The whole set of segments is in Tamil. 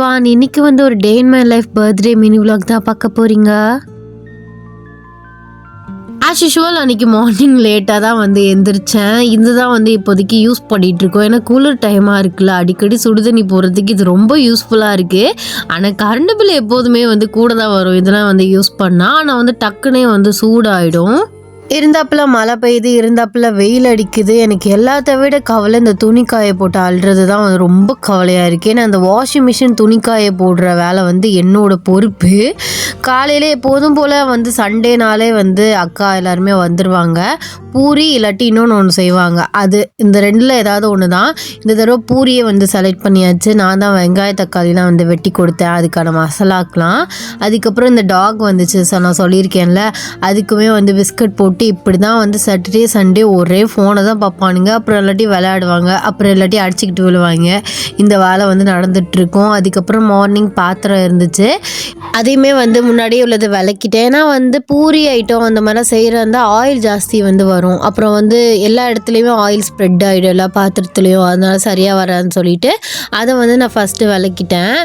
எவ்ரிவான், இன்னைக்கு வந்து ஒரு day in my life birthday mini vlog தான் பார்க்க போறீங்க. ஆஸ் யூஷுவல் அன்றைக்கி மார்னிங் லேட்டாக தான் வந்து எந்திரிச்சேன். இதுதான் வந்து இப்போதைக்கு யூஸ் பண்ணிகிட்டு இருக்கோம். ஏன்னா கூலர் டைமாக இருக்குல்ல, அடிக்கடி சுடுதண்ணி போடுறதுக்கு இது ரொம்ப யூஸ்ஃபுல்லாக இருக்குது. ஆனால் கரண்ட் பில் எப்போதுமே வந்து கூட தான் வரும் இதெல்லாம் வந்து யூஸ் பண்ணால். ஆனால் வந்து டக்குனே வந்து சூடாயிடும். இருந்தாப்புல மழை பெய்யுது, இருந்தாப்புல வெயில் அடிக்குது. எனக்கு எல்லாத்த விட கவலை இந்த துணி காய போட்டு அள்ளுறது தான் வந்து ரொம்ப கவலையாக இருக்குது. ஏன்னா அந்த வாஷிங் மிஷின் துணி காய போடுற வேலை வந்து என்னோட பொறுப்பு. காலையில் எப்போதும் போல் வந்து சண்டேனாலே வந்து அக்கா எல்லாருமே வந்துடுவாங்க. பூரி இல்லாட்டி இன்னொன்று ஒன்று செய்வாங்க. அது இந்த ரெண்டில் ஏதாவது ஒன்று தான். இந்த தடவை பூரியை வந்து செலக்ட் பண்ணியாச்சு. நான் தான் வெங்காய தக்காளிலாம் வந்து வெட்டி கொடுத்தேன் அதுக்கான மசாலாக்கெலாம். அதுக்கப்புறம் இந்த டாக் வந்துச்சு சார், நான் சொல்லியிருக்கேன்ல, அதுக்குமே வந்து பிஸ்கட் போட்டு இப்படி தான் வந்து சாட்டர்டே சண்டே ஒரே ஃபோனை தான் பார்ப்பானுங்க. அப்புறம் இல்லாட்டி விளையாடுவாங்க, அப்புறம் இல்லாட்டி அடிச்சுக்கிட்டு விழுவாங்க. இந்த வேலை வந்து நடந்துகிட்ருக்கோம். அதுக்கப்புறம் மார்னிங் பாத்திரம் இருந்துச்சு, அதையுமே வந்து முன்னாடியே உள்ளது விளக்கிட்டேன். ஏன்னா வந்து பூரி ஐட்டம் அந்த மாதிரிலாம் செய்கிறதா ஆயில் ஜாஸ்தி வந்து வரும். அப்புறம் வந்து எல்லா இடத்துலையுமே ஆயில் ஸ்ப்ரெட் ஆகிடும் எல்லா பாத்திரத்துலேயும், அதனால சரியாக வராதுன்னு சொல்லிட்டு அதை வந்து நான் ஃபஸ்ட்டு விளக்கிட்டேன்.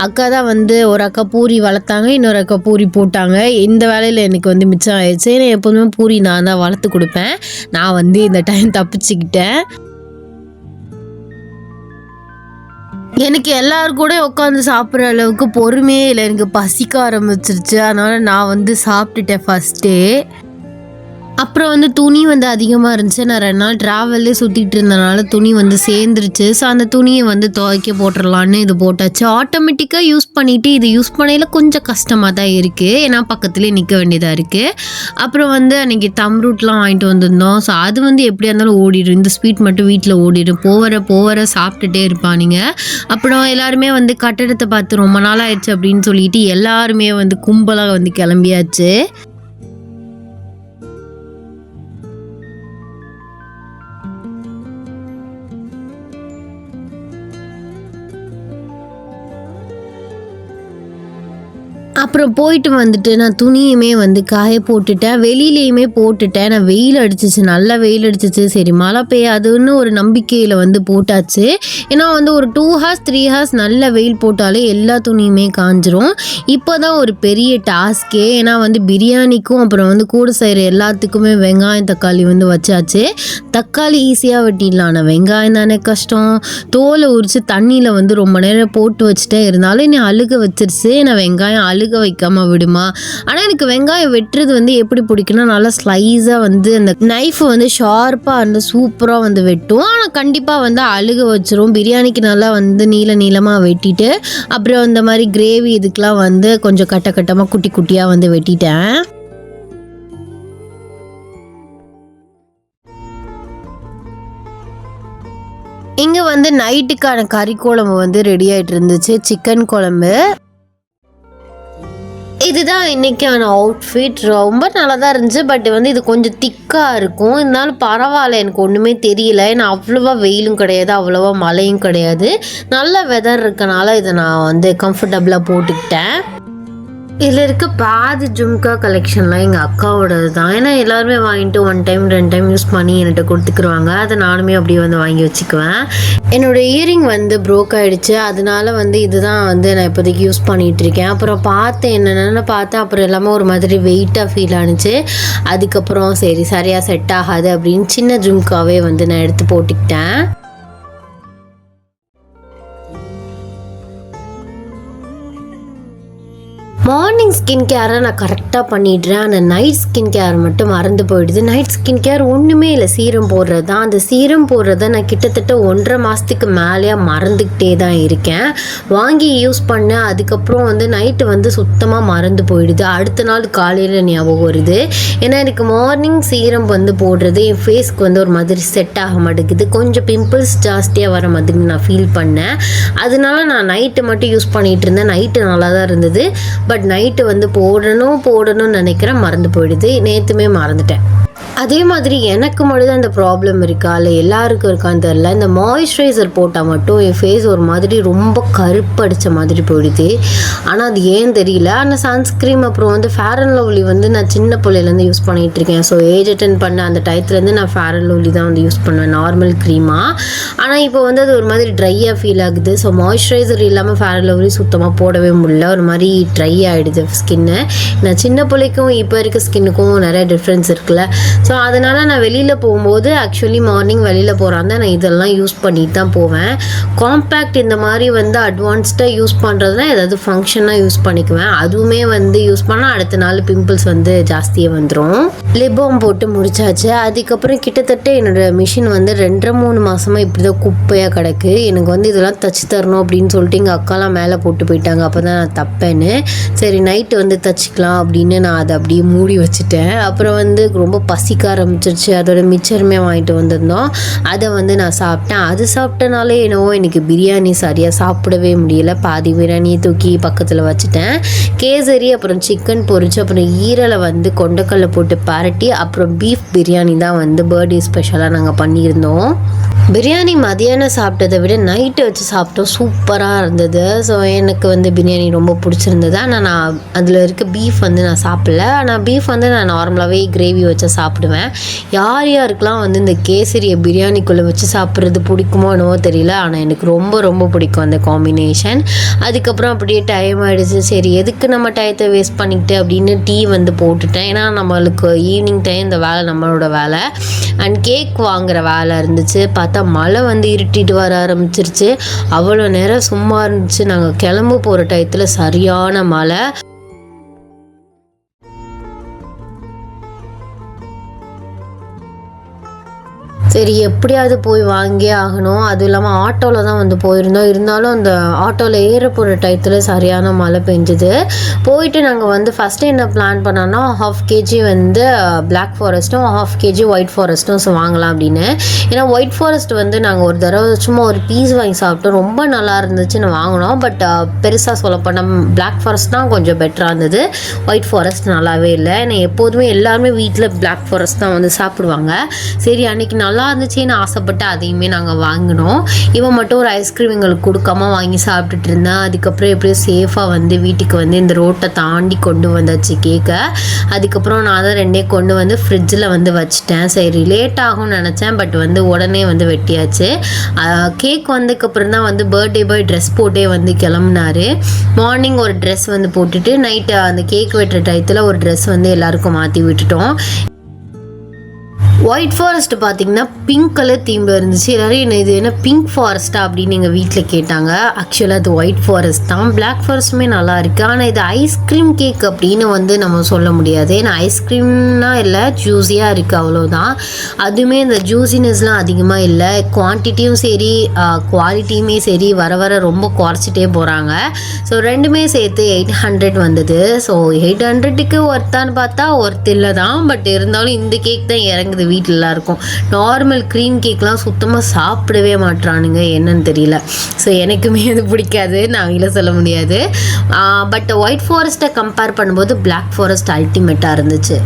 அக்கா தான் வந்து ஒரு அக்கா பூரி வளர்த்தாங்க, இன்னொரு அக்கா பூரி போட்டாங்க. இந்த வேலையில் எனக்கு வந்து மிச்சம் ஆயிடுச்சு. ஏன்னா எப்போதுமே பூரி நான் தான் வளர்த்து கொடுப்பேன். நான் வந்து இந்த டைம் தப்பிச்சுக்கிட்டேன். எனக்கு எல்லாரும் கூட உட்காந்து சாப்பிட்ற அளவுக்கு பொறுமையே இல்லை. எனக்கு பசிக்க ஆரம்பிச்சிருச்சு. அதனால் நான் வந்து சாப்பிட்டுட்டேன் ஃபஸ்ட்டே. அப்புறம் வந்து துணி வந்து அதிகமாக இருந்துச்சு. நான் 2 நாள் ட்ராவல்லே சுற்றிட்டு இருந்தனால துணி வந்து சேர்ந்துருச்சு. ஸோ அந்த துணியை வந்து துவைக்க போட்டுடலான்னு இது போட்டாச்சு. ஆட்டோமேட்டிக்காக யூஸ் பண்ணிவிட்டு இது யூஸ் பண்ணையில் கொஞ்சம் கஷ்டமாக தான் இருக்குது. ஏன்னா பக்கத்துலேயே நிற்க வேண்டியதாக இருக்குது. அப்புறம் வந்து அன்றைக்கி தம் ரூட்லாம் வாங்கிட்டு வந்திருந்தோம். ஸோ அது வந்து எப்படியா இருந்தாலும் ஓடிடும். இந்த ஸ்வீட் மட்டும் வீட்டில் ஓடிடும். போகிற சாப்பிட்டுட்டே இருப்பானுங்க. அப்புறம் எல்லாருமே வந்து கட்டடத்தை பார்த்து ரொம்ப நாள் ஆயிடுச்சு அப்படின்னு சொல்லிட்டு எல்லாருமே வந்து கும்பலாக வந்து கிளம்பியாச்சு. அப்புறம் போயிட்டு வந்துட்டு நான் துணியுமே வந்து காய போட்டுட்டேன், வெளியிலையுமே போட்டுட்டேன். நான் வெயில் அடிச்சிச்சு, நல்லா வெயில் அடிச்சிச்சு. சரி மழை பெய்யாதுன்னு ஒரு நம்பிக்கையில் வந்து போட்டாச்சு. ஏன்னா வந்து ஒரு 2 hours 3 hours நல்ல வெயில் போட்டாலே எல்லா துணியுமே காஞ்சிரும். இப்போ தான் ஒரு பெரிய டாஸ்க்கே. ஏன்னா வந்து பிரியாணிக்கும் அப்புறம் வந்து கூட செய்கிற எல்லாத்துக்குமே வெங்காயம் தக்காளி வந்து வச்சாச்சு. தக்காளி ஈஸியாக வெட்டிடலாம், ஆனால் வெங்காயம் தானே கஷ்டம். தோலை உரித்து தண்ணியில் வந்து ரொம்ப நேரம் போட்டு வச்சுட்டே இருந்தாலும் என்னை அழுக வச்சிருச்சு. நான் வெங்காயம் அழுக வைக்காமல் விடுமா. ஆனால் எனக்கு வெங்காயம் வெட்டுறது வந்து எப்படி பிடிக்குன்னா, நல்லா ஸ்லைஸாக வந்து அந்த நைஃப் வந்து ஷார்ப்பாக வந்து சூப்பராக வந்து வெட்டும். ஆனால் கண்டிப்பாக வந்து அழுக வச்சிரும். பிரியாணிக்கு நல்லா வந்து நீளமாக வெட்டிட்டு அப்புறம் இந்த மாதிரி கிரேவி இதுக்கெலாம் வந்து கொஞ்சம் கட்டமாக குட்டி குட்டியாக வந்து வெட்டிட்டேன். இங்கே வந்து நைட்டுக்கான கறி குழம்பு வந்து ரெடி ஆகிட்டு இருந்துச்சு, சிக்கன் குழம்பு. இதுதான் இன்றைக்கான அவுட்ஃபிட். ரொம்ப நல்லா தான் இருந்துச்சு. பட் வந்து இது கொஞ்சம் திக்காக இருக்கும். இருந்தாலும் பரவாயில்ல, எனக்கு ஒன்றுமே தெரியல. ஏன்னா அவ்வளோவா வெயிலும் கிடையாது, அவ்வளோவா மழையும் கிடையாது. நல்ல வெதர் இருக்கனால இதை நான் வந்து கம்ஃபர்டபுளாக போட்டுக்கிட்டேன். இதில் இருக்க பாதி ஜும்கா கலெக்ஷன்லாம் எங்கள் அக்காவோடது தான். ஏன்னா எல்லாருமே வாங்கிட்டு 1 time 2 time யூஸ் பண்ணி என்கிட்ட கொடுத்துக்குருவாங்க. அதை நானுமே அப்படியே வந்து வாங்கி வச்சுக்குவேன். என்னோடய இயரிங் வந்து ப்ரோக் ஆகிடுச்சு. அதனால வந்து இதுதான் வந்து நான் இப்போதைக்கு யூஸ் பண்ணிகிட்ருக்கேன். அப்புறம் பார்த்தேன், என்னென்னு பார்த்தேன். அப்புறம் எல்லாமே ஒரு மாதிரி வெயிட்டாக ஃபீல் ஆனிச்சு. அதுக்கப்புறம் சரி சரியாக செட் ஆகாது அப்படின்னு சின்ன ஜும்காவே வந்து நான் எடுத்து போட்டுக்கிட்டேன். மார்னிங் ஸ்கின் கேரை நான் கரெக்டாக பண்ணிடுறேன். ஆனால் நைட் ஸ்கின் கேர் மட்டும் மறந்து போயிடுது. நைட் ஸ்கின் கேர் ஒன்றுமே இல்லை, சீரம் போடுறது தான். அந்த சீரம் போடுறத நான் கிட்டத்தட்ட 1.5 மாதத்துக்கு மேலேயே மறந்துக்கிட்டே தான் இருக்கேன். வாங்கி யூஸ் பண்ணேன். அதுக்கப்புறம் வந்து நைட்டு வந்து சுத்தமாக மறந்து போயிடுது. அடுத்த நாள் காலையில் ஞாபகம் வருது. ஏன்னா எனக்கு மார்னிங் சீரம் வந்து போடுறது என் ஃபேஸ்க்கு வந்து ஒரு மாதிரி செட் ஆக மாட்டேங்குது. கொஞ்சம் பிம்பிள்ஸ் ஜாஸ்தியாக வர மாதிரி நான் ஃபீல் பண்ணேன். அதனால நான் நைட்டு மட்டும் யூஸ் பண்ணிகிட்டு இருந்தேன். நைட்டு நல்லா தான் இருந்தது. பட் நைட்டு வந்து போடணும்னு நினைக்கிறேன், மறந்து போயிடுது. நேற்றுமே மறந்துட்டேன். அதே மாதிரி எனக்கு மட்டும் தான் இந்த ப்ராப்ளம் இருக்கா இல்லை எல்லாருக்கும் இருக்கான்னு தெரில. இந்த மாய்ஸ்சரைசர் போட்டால் மட்டும் என் ஃபேஸ் ஒரு மாதிரி ரொம்ப கருப்படித்த மாதிரி போயிடுது. ஆனால் அது ஏன் தெரியல. ஆனால் சன்ஸ்க்ரீம் அப்புறம் வந்து ஃபேர் அண்ட் லவ்லி வந்து நான் சின்ன பிள்ளையிலேருந்து யூஸ் பண்ணிகிட்ருக்கேன். ஸோ ஏஜ் அட்டன் பண்ண அந்த டயத்துலேருந்து நான் ஃபேர் அண்ட் லவ்லி தான் வந்து யூஸ் பண்ணுவேன் நார்மல் க்ரீமாக. ஆனால் இப்போ வந்து அது ஒரு மாதிரி ட்ரையாக ஃபீல் ஆகுது. ஸோ மாய்ஸ்சரைசர் இல்லாமல் ஃபேர் அண்ட் லவ்லி சுத்தமாக போடவே முடியல. ஒரு மாதிரி ட்ரை ஆகிடுது ஸ்கின்னு. நான் சின்ன பிள்ளைக்கும் இப்போ இருக்க ஸ்கின்னுக்கும் நிறைய டிஃப்ரென்ஸ் இருக்குல்ல. ஸோ அதனால் நான் வெளியில் போகும்போது ஆக்சுவலி மார்னிங் வெளியில் போகிறாந்தா நான் இதெல்லாம் யூஸ் பண்ணிட்டு தான் போவேன். காம்பேக்ட் இந்த மாதிரி வந்து அட்வான்ஸ்டாக யூஸ் பண்ணுறதுனா ஏதாவது ஃபங்க்ஷனாக யூஸ் பண்ணிக்குவேன். அதுவுமே வந்து யூஸ் பண்ணால் அடுத்த நாள் பிம்பிள்ஸ் வந்து ஜாஸ்தியாக வந்துடும். லிப்பாம் போட்டு முடிச்சாச்சு. அதுக்கப்புறம் கிட்டத்தட்ட என்னோடய மிஷின் வந்து 2-3 மாதமாக இப்படி தான் குப்பையாக கிடக்கு. எனக்கு வந்து இதெல்லாம் தச்சு தரணும் அப்படின்னு சொல்லிட்டு எங்கள் அக்காலாம் மேலே போட்டு போயிட்டாங்க. அப்போ தான் நான் தப்பேன்னு சரி நைட்டு வந்து தச்சுக்கலாம் அப்படின்னு நான் அதை அப்படியே மூடி வச்சுட்டேன். அப்புறம் வந்து ரொம்ப பசிக்க ஆரம்பிச்சிருச்சு. அதோட மிச்சருமே வாங்கிட்டு வந்திருந்தோம். அதை வந்து நான் சாப்பிட்டேன். அது சாப்பிட்டனாலே என்னவோ எனக்கு பிரியாணி சரியாக சாப்பிடவே முடியல. பாதி பிரியாணியை தூக்கி பக்கத்தில் வச்சுட்டேன். கேசரி அப்புறம் சிக்கன் பொரிச்சு அப்புறம் ஈரலை வந்து கொண்டக்கல்ல போட்டு பரட்டி அப்புறம் பீஃப் பிரியாணி தான் வந்து பர்த்டே ஸ்பெஷலாக நாங்கள் பண்ணியிருந்தோம். பிரியாணி மதியானம் சாப்பிட்டதை விட நைட்டு வச்சு சாப்பிட்டோம். சூப்பராக இருந்தது. ஸோ எனக்கு வந்து பிரியாணி ரொம்ப பிடிச்சிருந்தது. ஆனால் நான் அதில் இருக்க பீஃப் வந்து நான் சாப்பிடல. ஆனால் பீஃப் வந்து நான் நார்மலாகவே கிரேவி வச்சு சாப்பிடுவேன். யாருக்கெலாம் வந்து இந்த கேசரியை பிரியாணிக்குள்ளே வச்சு சாப்பிட்றது பிடிக்குமோ என்னவோ தெரியல. ஆனால் எனக்கு ரொம்ப ரொம்ப பிடிக்கும் அந்த காம்பினேஷன். அதுக்கப்புறம் அப்படியே டைம் ஆகிடுச்சு. சரி எதுக்கு நம்ம டயத்தை வேஸ்ட் பண்ணிக்கிட்டு அப்படின்னு டீ வந்து போட்டுட்டேன். ஏன்னா நம்மளுக்கு ஈவினிங் டைம் இந்த வேலை நம்மளோட வேலை. அண்ட் கேக் வாங்குகிற வேலை இருந்துச்சு. பார்த்தா மழை வந்து இருட்டிட்டு வர ஆரம்பிச்சிருச்சு. அவ்வளோ நேரம் சும்மா இருந்துச்சு. நாங்கள் கிளம்ப போகிற டயத்தில் சரியான மழை. சரி எப்படியாவது போய் வாங்கியே ஆகணும். அதுவும் இல்லாமல் ஆட்டோவில் தான் வந்து போயிருந்தோம். இருந்தாலும் அந்த ஆட்டோவில் ஏற போகிற டயத்தில் சரியான மழை பெஞ்சுது. போயிட்டு நாங்கள் வந்து ஃபஸ்ட்டு என்ன பிளான் பண்ணோன்னா 1/2 kg வந்து பிளாக் ஃபாரஸ்ட்டும் 1/2 kg ஒயிட் ஃபாரஸ்ட்டும் வாங்கலாம் அப்படின்னு. ஏன்னா ஒயிட் ஃபாரஸ்ட் வந்து நாங்கள் ஒரு தடவை சும்மா ஒரு பீஸ் வாங்கி சாப்பிட்டோம். ரொம்ப நல்லா இருந்துச்சுன்னு வாங்கினோம். பட் பெருசாக சொல்லப்போனால் பிளாக் ஃபாரஸ்ட் தான் கொஞ்சம் பெட்டராக இருந்தது. ஒயிட் ஃபாரஸ்ட் நல்லாவே இல்லை. ஏன்னா எப்போதுமே எல்லாருமே வீட்டில் பிளாக் ஃபாரஸ்ட் தான் வந்து சாப்பிடுவாங்க. சரி அன்றைக்கி நல்லா இருந்துச்சுன்னு ஆசைப்பட்டு அதையுமே நாங்கள் வாங்கினோம். இவன் மட்டும் ஒரு ஐஸ்கிரீம் எங்களுக்கு கொடுக்காம வாங்கி சாப்பிட்டுட்டு இருந்தேன். அதுக்கப்புறம் எப்படியோ சேஃபாக வந்து வீட்டுக்கு வந்து இந்த ரோட்டை தாண்டி கொண்டு வந்தாச்சு கேக்கை. அதுக்கப்புறம் நான் தான் 2 கொண்டு வந்து ஃப்ரிட்ஜில் வந்து வச்சுட்டேன். சரி லேட் ஆகும்னு நினச்சேன். பட் வந்து உடனே வந்து வெட்டியாச்சு. கேக் வந்ததுக்கப்புறம் தான் வந்து பர்த்டே பாய் ட்ரெஸ் போட்டே வந்து கிளம்புனாரு. மார்னிங் ஒரு ட்ரெஸ் வந்து போட்டுட்டு நைட்டு அந்த கேக் வெட்டுற டயத்தில் ஒரு ட்ரெஸ் வந்து எல்லாருக்கும் மாற்றி விட்டுட்டோம். ஒயிட் ஃபாரஸ்ட் பார்த்திங்கன்னா பிங்க் கலர் தீமில் இருந்துச்சு. எல்லோரும் என்ன இது என்ன பிங்க் ஃபாரஸ்ட்டா அப்படின்னு எங்கள் வீட்டில் கேட்டாங்க. ஆக்சுவலாக அது ஒயிட் ஃபாரஸ்ட் தான். பிளாக் ஃபாரஸ்ட்டுமே நல்லா இருக்குது. ஆனால் இது ஐஸ்கிரீம் கேக் அப்படின்னு வந்து நம்ம சொல்ல முடியாது. ஏன்னா ஐஸ்கிரீம்னா இல்லை, ஜூஸியாக இருக்குது அவ்வளோதான். அதுவுமே இந்த ஜூஸினஸ்லாம் அதிகமாக இல்லை. குவான்டிட்டியும் சரி குவாலிட்டியுமே சரி வர வர ரொம்ப குறைச்சிட்டே போகிறாங்க. ஸோ ரெண்டுமே சேர்த்து 800 வந்தது. ஸோ 800க்கு ஒர்த்தான்னு பார்த்தா ஒர்த் இல்லை தான். பட் இருந்தாலும் இந்த கேக் தான் இறங்குது வீட்டில் இருக்கும். நார்மல் க்ரீம் கேக்லாம் சுத்தமாக சாப்பிடவே மாட்றானுங்க, என்னன்னு தெரியல. ஸோ எனக்குமே அது பிடிக்காது, நான் இல்லை சொல்ல முடியாது. பட் ஒயிட் ஃபாரஸ்ட்டை கம்பேர் பண்ணும்போது பிளாக் ஃபாரஸ்ட் அல்டிமேட்டாக இருந்துச்சு.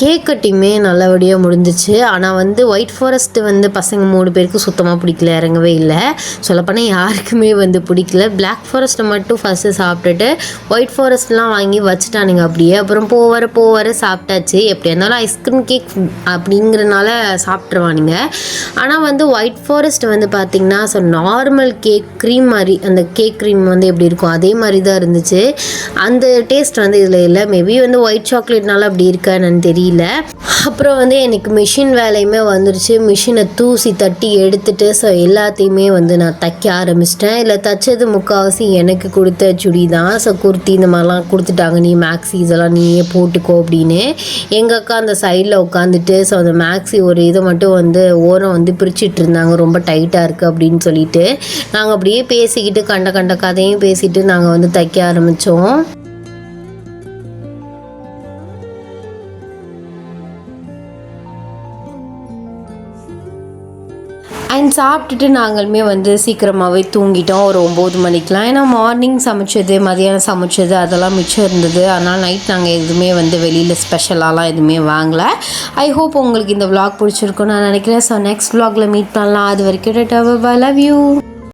கேக் கட்டிங்குமே நல்லபடியாக முடிஞ்சிச்சு. ஆனால் வந்து ஒயிட் ஃபாரஸ்ட்டு வந்து பசங்க 3 பேருக்கு சுத்தமாக பிடிக்கல, இறங்கவே இல்லை. சொல்லப்போனால் யாருக்குமே வந்து பிடிக்கல. பிளாக் ஃபாரஸ்ட்டை மட்டும் ஃபஸ்ட்டு சாப்பிட்டுட்டு ஒயிட் ஃபாரஸ்ட்லாம் வாங்கி வச்சுட்டானுங்க அப்படியே. அப்புறம் போவர சாப்பிட்டாச்சு. எப்படி இருந்தாலும் ஐஸ்கிரீம் கேக் அப்படிங்கிறனால சாப்பிட்ருவானுங்க. ஆனால் வந்து ஒயிட் ஃபாரஸ்ட் வந்து பார்த்திங்கன்னா ஸோ நார்மல் கேக் க்ரீம் மாதிரி அந்த கேக் க்ரீம் வந்து எப்படி இருக்கும் அதே மாதிரி தான் இருந்துச்சு. அந்த டேஸ்ட் வந்து இதில் இல்லை. மேபி வந்து ஒயிட் சாக்லேட்னால அப்படி இருக்கான்னு தெரியல. முடியல. அப்புறம் வந்து எனக்கு மிஷின் வேலையுமே வந்துருச்சு. மிஷினை தூசி தட்டி எடுத்துட்டு ஸோ எல்லாத்தையுமே வந்து நான் தைக்க ஆரம்பிச்சிட்டேன். இதில் தைச்சது முக்கால்வாசி எனக்கு கொடுத்த சுடி தான். ஸோ குர்த்தி இந்த மாதிரிலாம் கொடுத்துட்டாங்க, நீ மேக்ஸி இதெல்லாம் நீயே போட்டுக்கோ அப்படின்னு. எங்கள் அக்கா அந்த சைடில் உட்காந்துட்டு ஸோ அந்த மேக்ஸி ஒரு இதை மட்டும் வந்து ஓரம் வந்து பிரிச்சுட்டு இருந்தாங்க, ரொம்ப டைட்டாக இருக்குது அப்படின்னு சொல்லிட்டு. நாங்கள் அப்படியே பேசிக்கிட்டு கண்ட கண்ட கதையும் பேசிட்டு நாங்கள் வந்து தைக்க ஆரம்பித்தோம். அண்ட் சாப்பிட்டுட்டு நாங்களுமே வந்து சீக்கிரமாகவே தூங்கிட்டோம், ஒரு 9 மணிக்கெலாம். ஏன்னா மார்னிங் சமைச்சது, மதியானம் சமைச்சது அதெல்லாம் மிச்சம் இருந்தது. அதனால் நைட் நாங்கள் எதுவுமே வந்து வெளியில் ஸ்பெஷலாலாம் எதுவுமே வாங்கலை. ஐ ஹோப் உங்களுக்கு இந்த விளாக் பிடிச்சிருக்குன்னு நான் நினைக்கிறேன். ஸோ நெக்ஸ்ட் விளாகில் மீட் பண்ணலாம். அது வரைக்கும் tata bye bye, love you.